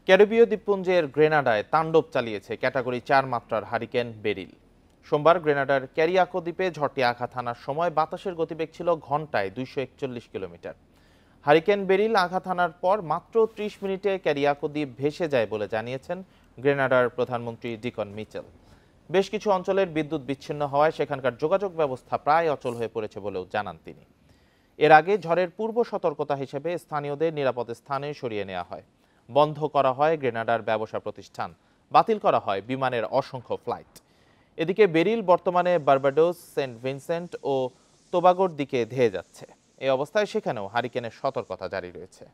ক্যারিবীয় দ্বীপপুঞ্জের গ্রেনাডায় তাণ্ডব চালিয়েছে ক্যাটাগরি 4 মাত্রার হারিকেন বেরিল। সোমবার গ্রেনাডার ক্যারিয়াকো দ্বীপে ঝড়টি আঘাত হানার সময় বাতাসের গতিবেগ ছিল ঘন্টায় 241 কিলোমিটার। হারিকেন বেরিল আঘাত হানার পর মাত্র 30 মিনিটে ক্যারিয়াকো দ্বীপ ভেসে যায় বলে জানিয়েছেন গ্রেনাডার প্রধানমন্ত্রী ডিকন মিচেল। বেশ কিছু অঞ্চলের বিদ্যুৎ বিচ্ছিন্ন হওয়ায় সেখানকার যোগাযোগ ব্যবস্থা প্রায় অচল হয়ে পড়েছে বলেও জানান তিনি। এর আগে ঝড়ের পূর্ব সতর্কতা হিসেবে স্থানীয়দের নিরাপদ স্থানে সরিয়ে নেওয়া হয়, বন্ধ করা হয় গ্রেনাডার ব্যবসা প্রতিষ্ঠান, বাতিল করা হয় বিমানের অসংখ্য ফ্লাইট। এদিকে বেরিল বর্তমানে বার্বাডোস, সেন্ট ভিনসেন্ট ও টোবাগোর দিকে ধেয়ে যাচ্ছে। এই অবস্থায় সেখানেও হারিকেনের সতর্কতা জারি রয়েছে।